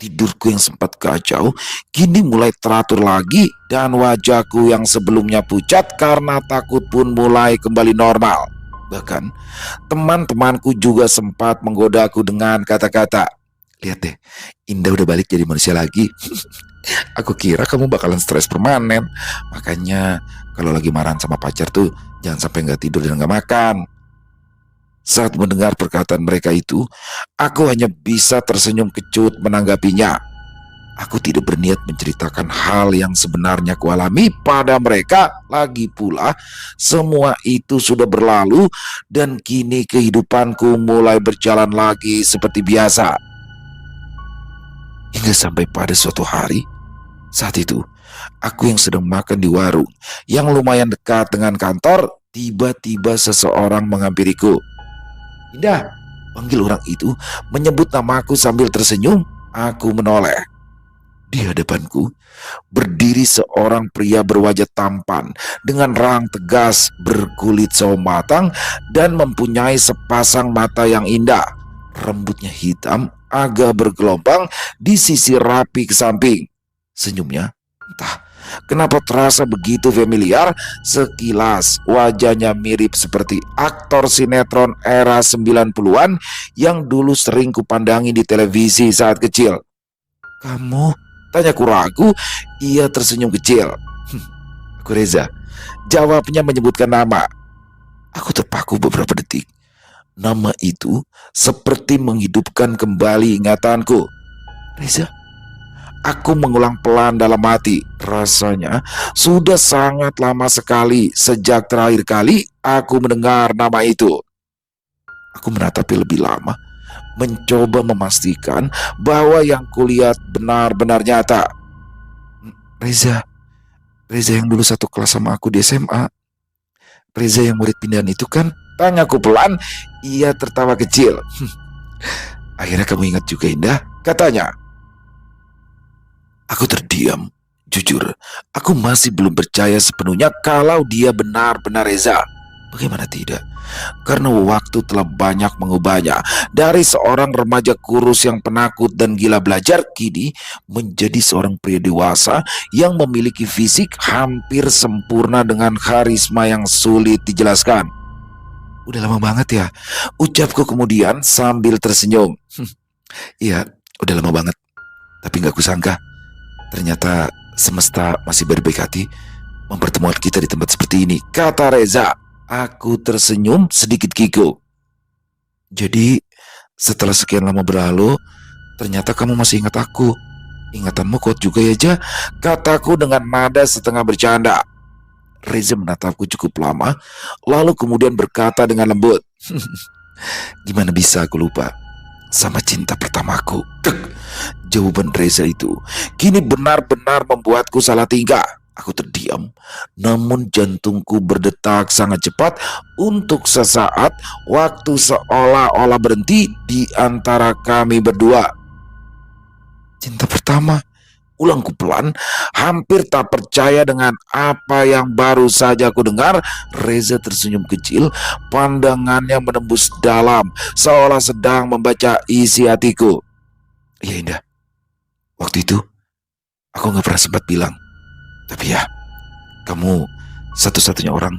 Tidurku yang sempat kacau kini mulai teratur lagi, dan wajahku yang sebelumnya pucat karena takut pun mulai kembali normal. Bahkan teman-temanku juga sempat menggodaku dengan kata-kata, "Lihat deh, Indah udah balik jadi manusia lagi." Aku kira kamu bakalan stres permanen. Makanya kalau lagi marahan sama pacar tuh jangan sampai nggak tidur dan nggak makan. Saat mendengar perkataan mereka itu, aku hanya bisa tersenyum kecut menanggapinya. Aku tidak berniat menceritakan hal yang sebenarnya kualami pada mereka. Lagi pula, semua itu sudah berlalu dan kini kehidupanku mulai berjalan lagi seperti biasa. Hingga sampai pada suatu hari, saat itu aku yang sedang makan di warung yang lumayan dekat dengan kantor, tiba-tiba seseorang menghampiriku. "Indah," panggil orang itu menyebut namaku sambil tersenyum. Aku menoleh. Di hadapanku berdiri seorang pria berwajah tampan dengan rahang tegas, berkulit sawo matang, dan mempunyai sepasang mata yang indah. Rambutnya hitam, agak bergelombang, disisir rapi ke samping. Senyumnya, entah kenapa terasa begitu familiar. Sekilas wajahnya mirip seperti aktor sinetron era 90-an yang dulu sering kupandangi di televisi saat kecil. "Kamu?" tanyaku ragu. Ia tersenyum kecil. "Aku Reza," jawabnya menyebutkan nama. Aku terpaku beberapa detik. Nama itu seperti menghidupkan kembali ingatanku. "Reza?" Aku mengulang pelan dalam hati. Rasanya sudah sangat lama sekali sejak terakhir kali aku mendengar nama itu. Aku menatapi lebih lama, mencoba memastikan bahwa yang kulihat benar-benar nyata. Reza, Reza yang dulu satu kelas sama aku di SMA. Reza yang murid pindahan itu kan?" tanyaku pelan. Ia tertawa kecil. "Akhirnya kamu ingat juga, Indah," katanya. Aku terdiam. Jujur, aku masih belum percaya sepenuhnya kalau dia benar-benar Reza. Bagaimana tidak? Karena waktu telah banyak mengubahnya. Dari seorang remaja kurus yang penakut dan gila belajar, kini menjadi seorang pria dewasa yang memiliki fisik hampir sempurna dengan karisma yang sulit dijelaskan. "Udah lama banget ya?" ucapku kemudian sambil tersenyum. "Iya, udah lama banget. Tapi gak kusangka ternyata semesta masih berbaik hati mempertemukan kita di tempat seperti ini," kata Reza. Aku tersenyum sedikit kikuk. "Jadi setelah sekian lama berlalu, ternyata kamu masih ingat aku. Ingatanmu kuat juga ya, Ja," kataku dengan nada setengah bercanda. Reza menatapku cukup lama, lalu kemudian berkata dengan lembut, "Gimana bisa aku lupa sama cinta pertamaku?" Jawaban Reza itu kini benar-benar membuatku salah tingkah. Aku terdiam, namun jantungku berdetak sangat cepat. Untuk sesaat, waktu seolah-olah berhenti di antara kami berdua. "Cinta pertama?" ulangku pelan, hampir tak percaya dengan apa yang baru saja aku dengar. Reza tersenyum kecil, pandangannya menembus dalam, seolah sedang membaca isi hatiku. "Iya Indah, waktu itu aku gak pernah sempat bilang. Tapi ya, kamu satu-satunya orang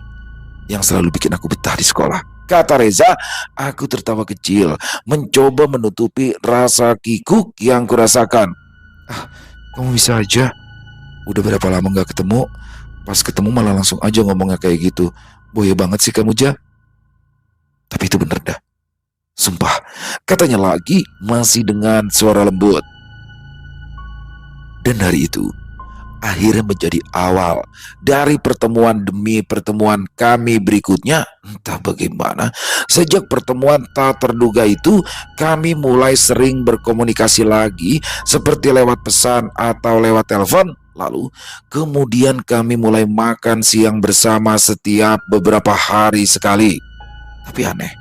yang selalu bikin aku betah di sekolah," kata Reza. Aku tertawa kecil, mencoba menutupi rasa kikuk yang kurasakan. "Kamu bisa aja. Udah berapa lama gak ketemu, pas ketemu malah langsung aja ngomongnya kayak gitu. Boya banget sih kamu, Ja." "Tapi itu bener dah. Sumpah," katanya lagi masih dengan suara lembut. Dan hari itu akhirnya menjadi awal dari pertemuan demi pertemuan kami berikutnya. Entah bagaimana, sejak pertemuan tak terduga itu, kami mulai sering berkomunikasi lagi, seperti lewat pesan atau lewat telepon. Lalu kemudian kami mulai makan siang bersama setiap beberapa hari sekali. Tapi aneh,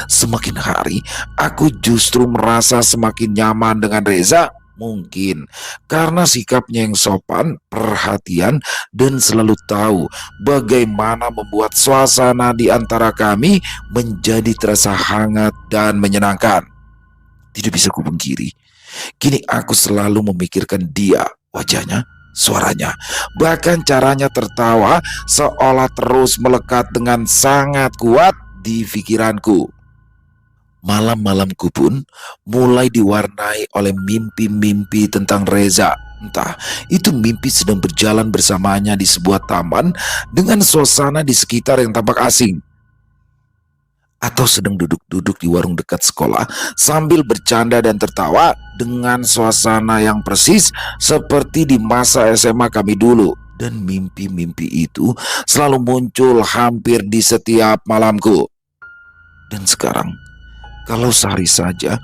semakin hari aku justru merasa semakin nyaman dengan Reza. Mungkin karena sikapnya yang sopan, perhatian, dan selalu tahu bagaimana membuat suasana di antara kami menjadi terasa hangat dan menyenangkan. Tidak bisa kupungkiri, kini aku selalu memikirkan dia, wajahnya, suaranya, bahkan caranya tertawa seolah terus melekat dengan sangat kuat di pikiranku. Malam-malamku pun mulai diwarnai oleh mimpi-mimpi tentang Reza. Entah itu mimpi sedang berjalan bersamanya di sebuah taman dengan suasana di sekitar yang tampak asing, atau sedang duduk-duduk di warung dekat sekolah sambil bercanda dan tertawa dengan suasana yang persis seperti di masa SMA kami dulu. Dan mimpi-mimpi itu selalu muncul hampir di setiap malamku. Dan sekarang, kalau sehari saja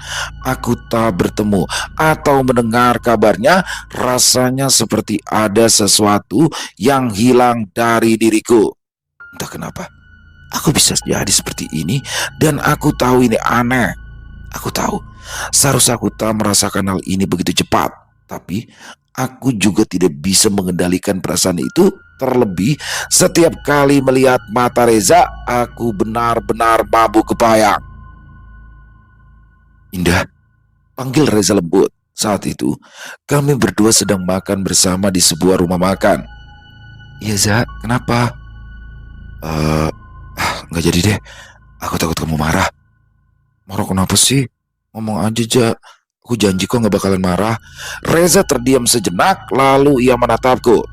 aku tak bertemu atau mendengar kabarnya, rasanya seperti ada sesuatu yang hilang dari diriku. Entah kenapa, aku bisa jadi seperti ini, dan aku tahu ini aneh. Aku tahu, seharusnya aku tak merasakan hal ini begitu cepat. Tapi, aku juga tidak bisa mengendalikan perasaan itu. Terlebih, setiap kali melihat mata Reza, aku benar-benar mabuk kepayang. Indah, panggil Reza lembut. Saat itu, kami berdua sedang makan bersama di sebuah rumah makan. Iya, Za, kenapa? Nggak jadi deh. Aku takut kamu marah. Marah kenapa sih? Ngomong aja, Ja. Aku janji kok nggak bakalan marah. Reza terdiam sejenak, lalu ia menatapku.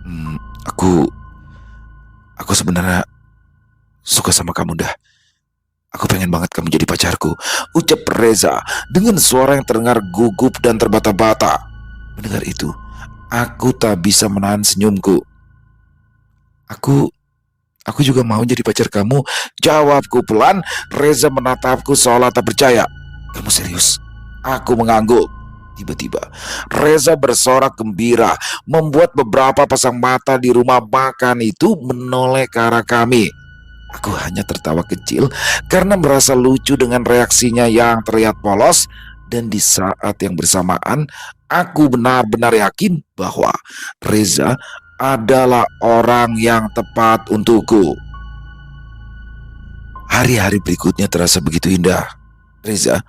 Hmm, aku sebenarnya suka sama kamu, dah. Aku pengen banget kamu jadi pacarku, ucap Reza dengan suara yang terdengar gugup dan terbata-bata. Mendengar itu, aku tak bisa menahan senyumku. Aku juga mau jadi pacar kamu, jawabku pelan. Reza menatapku seolah tak percaya. Kamu serius? Aku mengangguk. Tiba-tiba, Reza bersorak gembira, membuat beberapa pasang mata di rumah makan itu menoleh ke arah kami. Aku hanya tertawa kecil karena merasa lucu dengan reaksinya yang terlihat polos. Dan di saat yang bersamaan, aku benar-benar yakin bahwa Reza adalah orang yang tepat untukku. Hari-hari berikutnya terasa begitu indah. Reza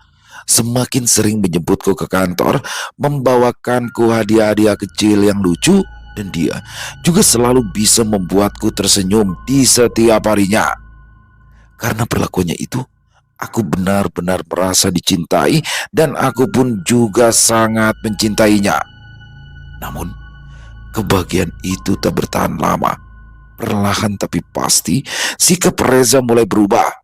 semakin sering menjemputku ke kantor, membawakanku hadiah-hadiah kecil yang lucu, dan dia juga selalu bisa membuatku tersenyum di setiap harinya. Karena perlakuannya itu, aku benar-benar merasa dicintai, dan aku pun juga sangat mencintainya. Namun, kebahagiaan itu tak bertahan lama. Perlahan tapi pasti, sikap Reza mulai berubah.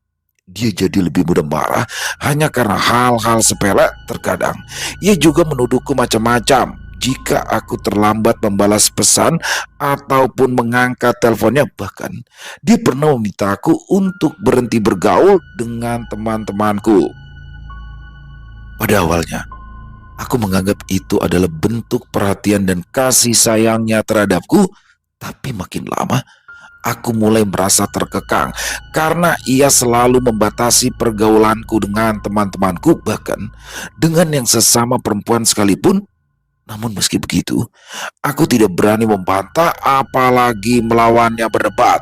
Dia jadi lebih mudah marah hanya karena hal-hal sepele. Terkadang ia juga menuduhku macam-macam jika aku terlambat membalas pesan ataupun mengangkat teleponnya. Bahkan dia pernah memintaku untuk berhenti bergaul dengan teman-temanku. Pada awalnya, aku menganggap itu adalah bentuk perhatian dan kasih sayangnya terhadapku. Tapi makin lama, aku mulai merasa terkekang karena ia selalu membatasi pergaulanku dengan teman-temanku, bahkan dengan yang sesama perempuan sekalipun. Namun meski begitu, aku tidak berani membantah apalagi melawannya berdebat.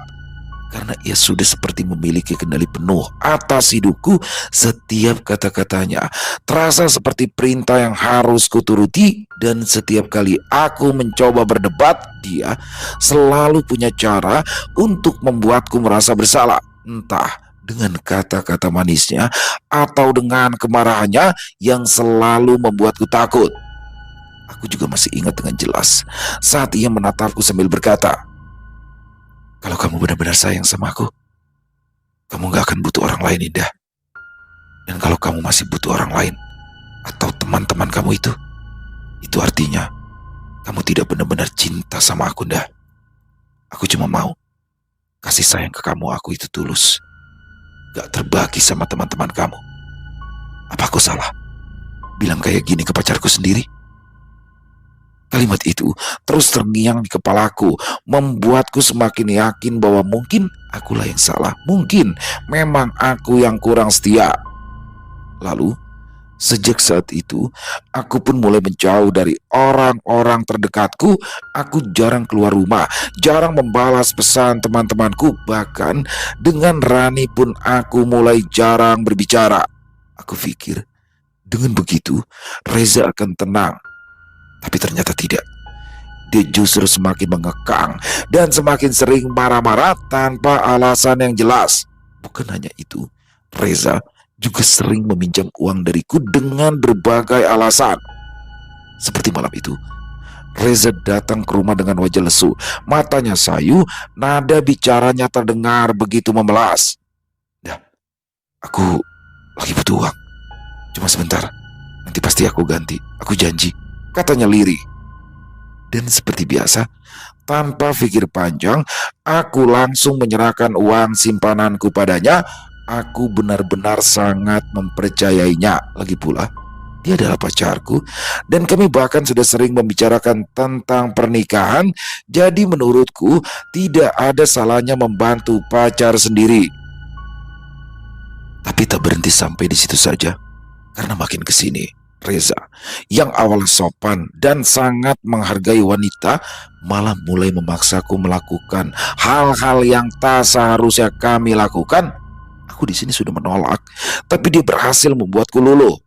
Karena ia sudah seperti memiliki kendali penuh atas hidupku. Setiap kata-katanya terasa seperti perintah yang harus kuturuti. Dan setiap kali aku mencoba berdebat, dia selalu punya cara untuk membuatku merasa bersalah. Entah dengan kata-kata manisnya atau dengan kemarahannya yang selalu membuatku takut. Aku juga masih ingat dengan jelas saat ia menatapku sambil berkata, "Kalau kamu benar-benar sayang sama aku, kamu gak akan butuh orang lain, Indah. Dan kalau kamu masih butuh orang lain atau teman-teman kamu itu artinya Kamu tidak benar-benar cinta sama aku, Nda. Aku cuma mau kasih sayang ke kamu aku itu tulus, gak terbagi sama teman-teman kamu. Apa aku salah bilang kayak gini ke pacarku sendiri? Kalimat itu terus terngiang di kepalaku, membuatku semakin yakin bahwa mungkin akulah yang salah. Mungkin memang aku yang kurang setia. Lalu, sejak saat itu, aku pun mulai menjauh dari orang-orang terdekatku. Aku jarang keluar rumah, jarang membalas pesan teman-temanku. Bahkan dengan Rani pun aku mulai jarang berbicara. Aku pikir, dengan begitu, Reza akan tenang. Tapi ternyata tidak. Dia justru semakin mengekang dan semakin sering marah-marah tanpa alasan yang jelas. Bukan hanya itu, Reza juga sering meminjam uang dariku dengan berbagai alasan. Seperti malam itu, Reza datang ke rumah dengan wajah lesu, matanya sayu, nada bicaranya terdengar begitu memelas. "Dah, aku lagi butuh uang. Cuma sebentar, nanti pasti aku ganti, aku janji," katanya lirih. Dan seperti biasa, tanpa pikir panjang, aku langsung menyerahkan uang simpananku padanya. Aku benar-benar sangat mempercayainya. Lagi pula, dia adalah pacarku, dan kami bahkan sudah sering membicarakan tentang pernikahan. Jadi menurutku, tidak ada salahnya membantu pacar sendiri. Tapi tak berhenti sampai di situ saja, karena makin kesini, Reza, yang awalnya sopan dan sangat menghargai wanita, malah mulai memaksaku melakukan hal-hal yang tak seharusnya kami lakukan. Aku di sini sudah menolak, tapi dia berhasil membuatku luluh.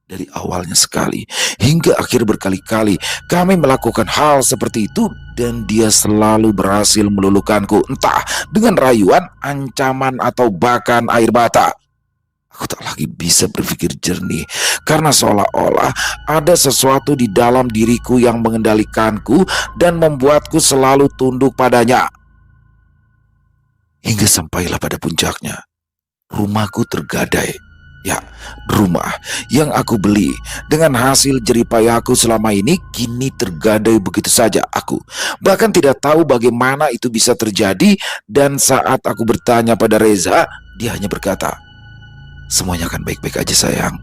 Dari awalnya sekali hingga akhir berkali-kali kami melakukan hal seperti itu, dan dia selalu berhasil meluluhkanku, entah dengan rayuan, ancaman, atau bahkan air mata. Aku tak lagi bisa berpikir jernih, karena seolah-olah ada sesuatu di dalam diriku yang mengendalikanku dan membuatku selalu tunduk padanya. Hingga sampailah pada puncaknya, rumahku tergadai. Ya, rumah yang aku beli dengan hasil jeripayaku selama ini kini tergadai begitu saja. Aku bahkan tidak tahu bagaimana itu bisa terjadi, dan saat aku bertanya pada Reza, dia hanya berkata, "Semuanya akan baik-baik aja sayang.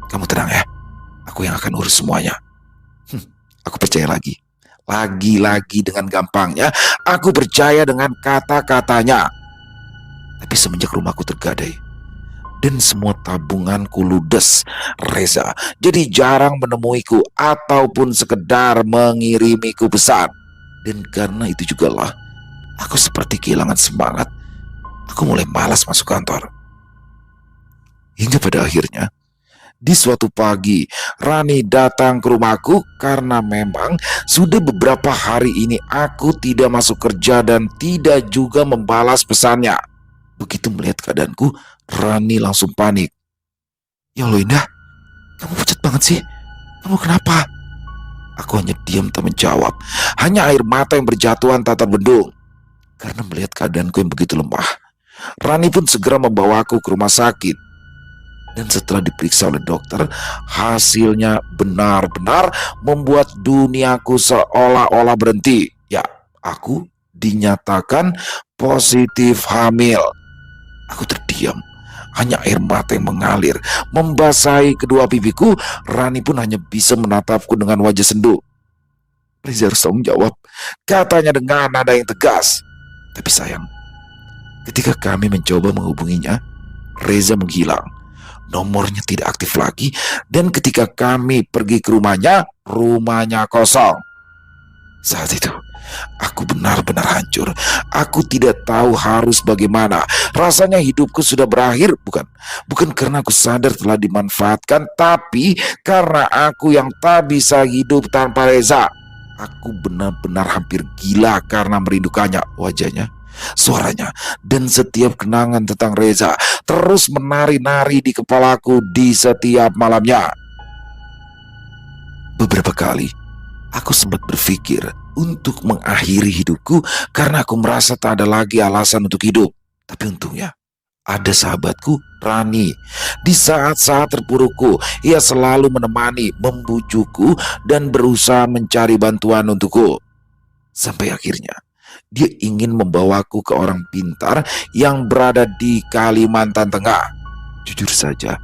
Kamu tenang ya, aku yang akan urus semuanya." Aku percaya lagi. Lagi-lagi dengan gampangnya, aku percaya dengan kata-katanya. Tapi semenjak rumahku tergadai dan semua tabunganku ludes, Reza jadi jarang menemuiku ataupun sekedar mengirimiku pesan. Dan karena itu jugalah aku seperti kehilangan semangat. Aku mulai malas masuk kantor. Hingga pada akhirnya, di suatu pagi, Rani datang ke rumahku karena memang sudah beberapa hari ini aku tidak masuk kerja dan tidak juga membalas pesannya. Begitu melihat keadaanku, Rani langsung panik. "Ya Allah Indah, kamu pucat banget sih. Kamu kenapa?" Aku hanya diam tak menjawab. Hanya air mata yang berjatuhan tak terbendung. Karena melihat keadaanku yang begitu lemah, Rani pun segera membawaku ke rumah sakit. Dan setelah diperiksa oleh dokter, hasilnya benar-benar membuat duniaku seolah-olah berhenti. Ya, aku dinyatakan positif hamil. Aku terdiam, hanya air mata yang mengalir membasahi kedua pipiku. Rani pun hanya bisa menatapku dengan wajah sendu. "Reza harus tanggung jawab," katanya dengan nada yang tegas. Tapi sayang, ketika kami mencoba menghubunginya, Reza menghilang. Nomornya tidak aktif lagi, dan ketika kami pergi ke rumahnya kosong. Saat itu, aku benar-benar hancur. Aku tidak tahu harus bagaimana. Rasanya hidupku sudah berakhir, bukan karena aku sadar telah dimanfaatkan, tapi karena aku yang tak bisa hidup tanpa Reza. Aku benar-benar hampir gila karena merindukannya. Wajahnya, suaranya, dan setiap kenangan tentang Reza terus menari-nari di kepalaku di setiap malamnya. Beberapa kali aku sempat berpikir untuk mengakhiri hidupku karena aku merasa tak ada lagi alasan untuk hidup. Tapi untungnya ada sahabatku, Rani. Di saat-saat terpurukku, ia selalu menemani, membujukku, dan berusaha mencari bantuan untukku. Sampai akhirnya, dia ingin membawaku ke orang pintar yang berada di Kalimantan Tengah. Jujur saja,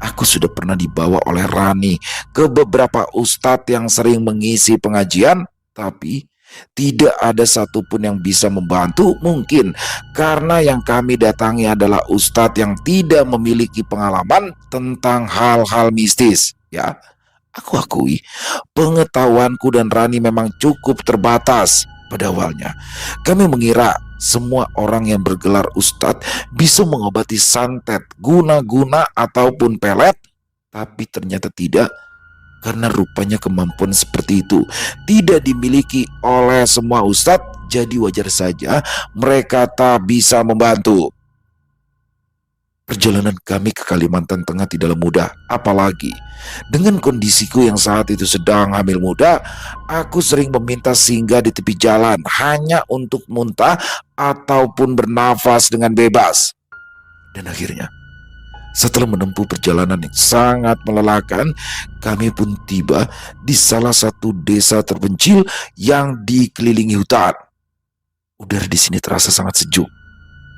aku sudah pernah dibawa oleh Rani ke beberapa ustadz yang sering mengisi pengajian, tapi tidak ada satupun yang bisa membantu, mungkin karena yang kami datangi adalah ustadz yang tidak memiliki pengalaman tentang hal-hal mistis. Ya, aku akui pengetahuanku dan Rani memang cukup terbatas. Pada awalnya, kami mengira semua orang yang bergelar ustadz bisa mengobati santet, guna-guna ataupun pelet, tapi ternyata tidak. Karena rupanya kemampuan seperti itu tidak dimiliki oleh semua ustadz, jadi wajar saja mereka tak bisa membantu. Perjalanan kami ke Kalimantan Tengah tidaklah mudah, apalagi dengan kondisiku yang saat itu sedang hamil muda. Aku sering meminta singgah di tepi jalan hanya untuk muntah ataupun bernafas dengan bebas. Dan akhirnya, setelah menempuh perjalanan yang sangat melelahkan, kami pun tiba di salah satu desa terpencil yang dikelilingi hutan. Udara di sini terasa sangat sejuk.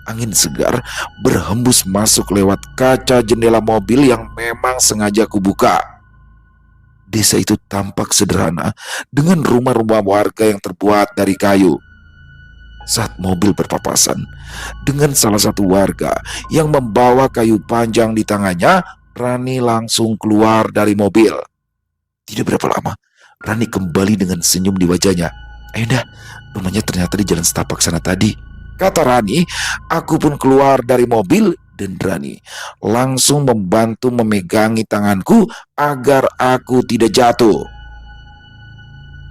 Angin segar berhembus masuk lewat kaca jendela mobil yang memang sengaja kubuka. Desa itu tampak sederhana dengan rumah-rumah warga yang terbuat dari kayu. Saat mobil berpapasan dengan salah satu warga yang membawa kayu panjang di tangannya, Rani langsung keluar dari mobil. Tidak berapa lama, Rani kembali dengan senyum di wajahnya. "Ayo dah, rumahnya ternyata di jalan setapak sana tadi," kata Rani. Aku pun keluar dari mobil dan Rani langsung membantu memegangi tanganku agar aku tidak jatuh.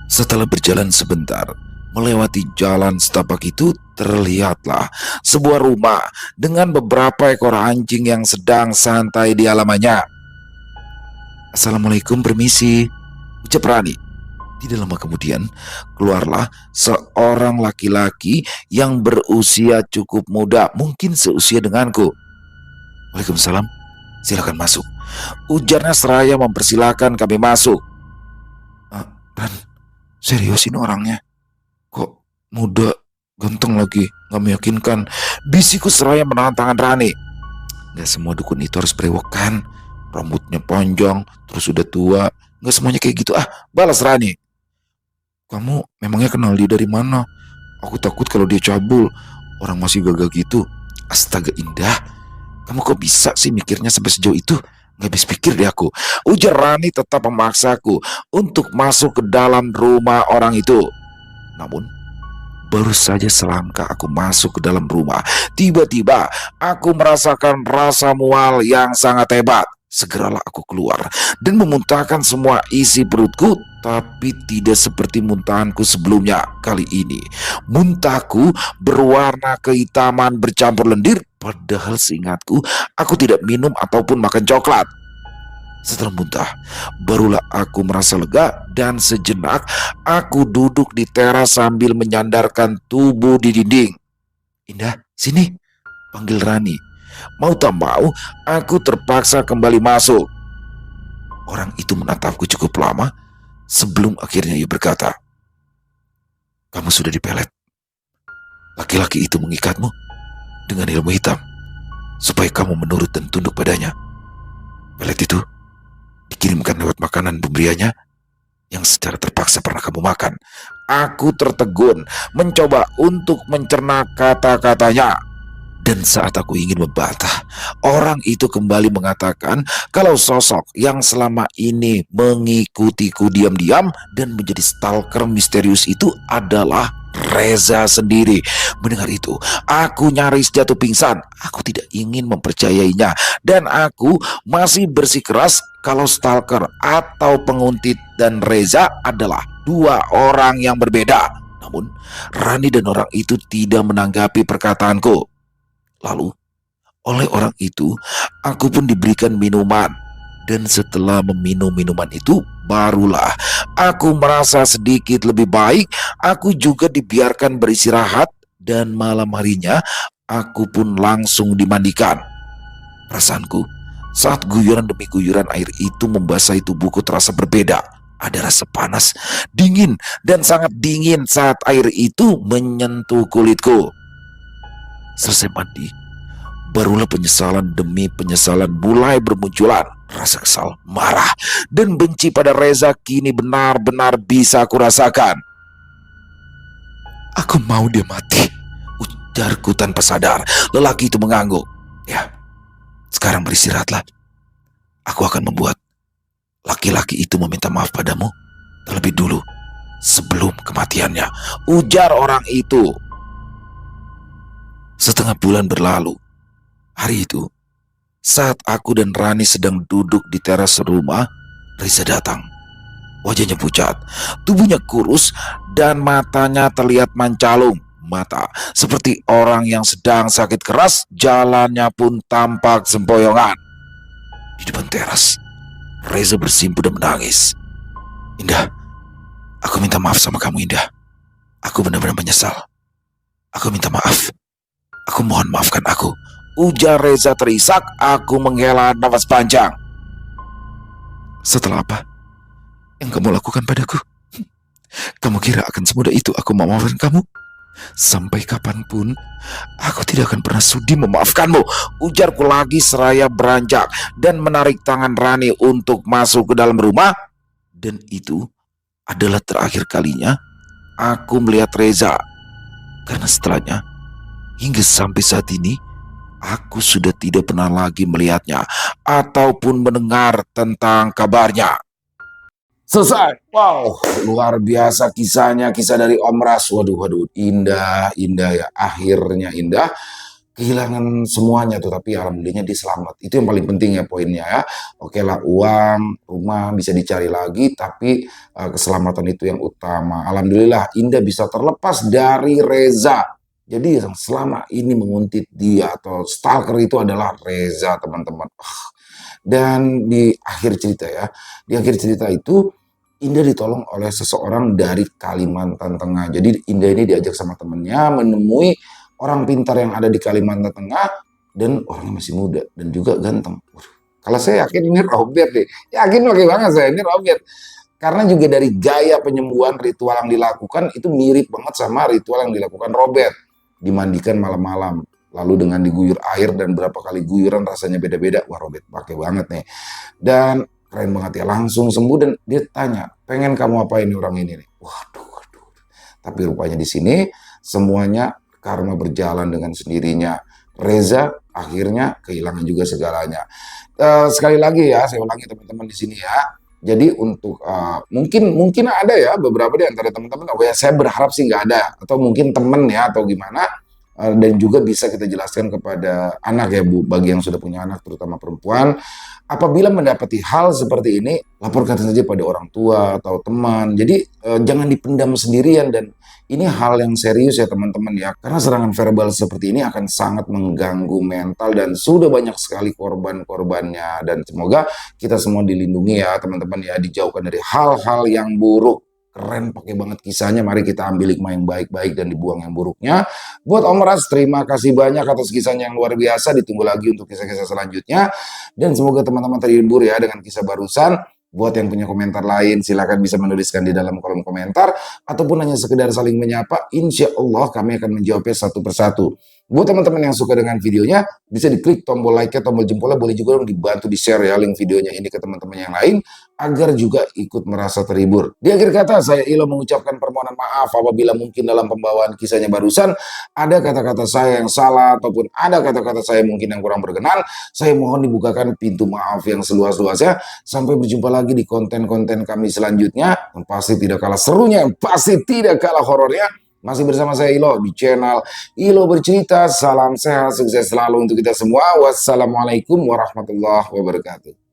Setelah berjalan sebentar, melewati jalan setapak itu, terlihatlah sebuah rumah dengan beberapa ekor anjing yang sedang santai di halamannya. "Assalamualaikum, permisi," ucap Rani. Tidak lama kemudian, keluarlah seorang laki-laki yang berusia cukup muda, mungkin seusia denganku. "Waalaikumsalam, silakan masuk," ujarnya seraya mempersilahkan kami masuk. "Ran, serius ini orangnya? Kok muda, ganteng lagi, gak meyakinkan," bisikku seraya menahan tangan Rani. "Gak semua dukun itu harus berewokan, rambutnya panjang, terus udah tua, gak semuanya kayak gitu," balas Rani. "Kamu memangnya kenal dia dari mana? Aku takut kalau dia cabul, orang masih gagal gitu." "Astaga Indah, kamu kok bisa sih mikirnya sampai sejauh itu? Gak habis pikir deh aku," ujar Rani tetap memaksaku untuk masuk ke dalam rumah orang itu. Namun, baru saja selangkah aku masuk ke dalam rumah, tiba-tiba aku merasakan rasa mual yang sangat hebat. Segeralah aku keluar dan memuntahkan semua isi perutku, tapi tidak seperti muntahanku sebelumnya. Kali ini, muntahku berwarna kehitaman bercampur lendir, padahal seingatku, aku tidak minum ataupun makan coklat. Setelah muntah, barulah aku merasa lega dan sejenak aku duduk di teras sambil menyandarkan tubuh di dinding. "Indah, sini," panggil Rani. Mau tak mau, aku terpaksa kembali masuk. Orang itu menatapku cukup lama sebelum akhirnya ia berkata, "Kamu sudah dipelet. Laki-laki itu mengikatmu dengan ilmu hitam supaya kamu menurut dan tunduk padanya. Pelet itu dikirimkan lewat makanan pemberiannya yang secara terpaksa pernah kamu makan." Aku tertegun, mencoba untuk mencerna kata-katanya. Dan saat aku ingin membantah, orang itu kembali mengatakan kalau sosok yang selama ini mengikutiku diam-diam dan menjadi stalker misterius itu adalah Reza sendiri. Mendengar itu, aku nyaris jatuh pingsan. Aku tidak ingin mempercayainya, dan aku masih bersikeras kalau stalker atau penguntit dan Reza adalah dua orang yang berbeda. Namun, Rani dan orang itu tidak menanggapi perkataanku. Lalu, oleh orang itu, aku pun diberikan minuman. Dan setelah meminum minuman itu, barulah aku merasa sedikit lebih baik. Aku juga dibiarkan beristirahat. Dan malam harinya, aku pun langsung dimandikan. Perasaanku, saat guyuran demi guyuran air itu membasahi tubuhku terasa berbeda. Ada rasa panas, dingin, dan sangat dingin saat air itu menyentuh kulitku. Selesai mandi, barulah penyesalan demi penyesalan mulai bermunculan. Rasa kesal, marah, dan benci pada Reza kini benar-benar bisa aku rasakan. Aku mau dia mati, ujarku tanpa sadar. Lelaki itu mengangguk. Ya, sekarang beristirahatlah. Aku akan membuat laki-laki itu meminta maaf padamu terlebih dulu sebelum kematiannya, ujar orang itu. Setengah bulan berlalu. Hari itu, saat aku dan Rani sedang duduk di teras rumah, Reza datang. Wajahnya pucat, tubuhnya kurus, dan matanya terlihat mancalung. Mata seperti orang yang sedang sakit keras, jalannya pun tampak sempoyongan. Di depan teras, Reza bersimpu dan menangis. Indah, aku minta maaf sama kamu, Indah. Aku benar-benar menyesal. Aku minta maaf. Aku mohon maafkan aku, ujar Reza terisak. Aku menghela nafas panjang. Setelah apa yang kamu lakukan padaku? Kamu kira akan semudah itu aku memaafkan kamu? Sampai kapanpun aku tidak akan pernah sudi memaafkanmu, ujarku lagi seraya beranjak dan menarik tangan Rani untuk masuk ke dalam rumah. Dan itu adalah terakhir kalinya aku melihat Reza, karena setelahnya hingga sampai saat ini aku sudah tidak pernah lagi melihatnya ataupun mendengar tentang kabarnya. Selesai. Wow, luar biasa kisahnya, kisah dari Om Ras. Waduh, indah ya. Akhirnya indah. Kehilangan semuanya tuh, tapi alhamdulillahnya dia selamat. Itu yang paling penting ya poinnya ya. Oke lah, uang, rumah bisa dicari lagi, tapi keselamatan itu yang utama. Alhamdulillah, Indah bisa terlepas dari Reza. Jadi yang selama ini menguntit dia atau stalker itu adalah Reza, teman-teman. Dan di akhir cerita ya, di akhir cerita itu Indah ditolong oleh seseorang dari Kalimantan Tengah. Jadi Indah ini diajak sama temennya menemui orang pintar yang ada di Kalimantan Tengah, dan orangnya masih muda dan juga ganteng. Kalau saya yakin ini Robert deh. Yakin banget saya ini Robert. Karena juga dari gaya penyembuhan ritual yang dilakukan itu mirip banget sama ritual yang dilakukan Robert. Dimandikan malam-malam, lalu dengan diguyur air, dan berapa kali guyuran rasanya beda-beda. Wah, Robert pakai banget nih. Dan keren banget ya, langsung sembuh. Dan dia tanya, pengen kamu apain nih orang ini nih? Waduh. Tapi rupanya di sini semuanya karena berjalan dengan sendirinya. Reza akhirnya kehilangan juga segalanya. Sekali lagi ya, saya ulangi teman-teman di sini ya. Jadi untuk mungkin ada ya beberapa di antara teman-teman, ya saya berharap sih nggak ada, atau mungkin temen ya atau gimana. Dan juga bisa kita jelaskan kepada anak ya Bu, bagi yang sudah punya anak terutama perempuan, apabila mendapati hal seperti ini, laporkan saja pada orang tua atau teman. Jadi jangan dipendam sendirian, dan ini hal yang serius ya teman-teman ya, karena serangan verbal seperti ini akan sangat mengganggu mental dan sudah banyak sekali korban-korbannya. Dan semoga kita semua dilindungi ya teman-teman ya, dijauhkan dari hal-hal yang buruk. Keren, pakai banget kisahnya. Mari kita ambil hikmah yang baik-baik dan dibuang yang buruknya. Buat Om Ras, terima kasih banyak atas kisahnya yang luar biasa. Ditunggu lagi untuk kisah-kisah selanjutnya. Dan semoga teman-teman terhibur ya dengan kisah barusan. Buat yang punya komentar lain, silakan bisa menuliskan di dalam kolom komentar. Ataupun hanya sekedar saling menyapa, insya Allah kami akan menjawabnya satu persatu. Buat teman-teman yang suka dengan videonya, bisa diklik tombol like-nya, tombol jempolnya, boleh juga dong dibantu di-share ya link videonya ini ke teman-teman yang lain, agar juga ikut merasa terhibur. Di akhir kata, saya Ilo mengucapkan permohonan maaf apabila mungkin dalam pembawaan kisahnya barusan ada kata-kata saya yang salah, ataupun ada kata-kata saya mungkin yang kurang berkenan. Saya mohon dibukakan pintu maaf yang seluas-luasnya. Sampai berjumpa lagi di konten-konten kami selanjutnya, yang pasti tidak kalah serunya, yang pasti tidak kalah horornya. Masih bersama saya Ilo di channel Ilo Bercerita. Salam sehat, sukses selalu untuk kita semua. Wassalamualaikum warahmatullahi wabarakatuh.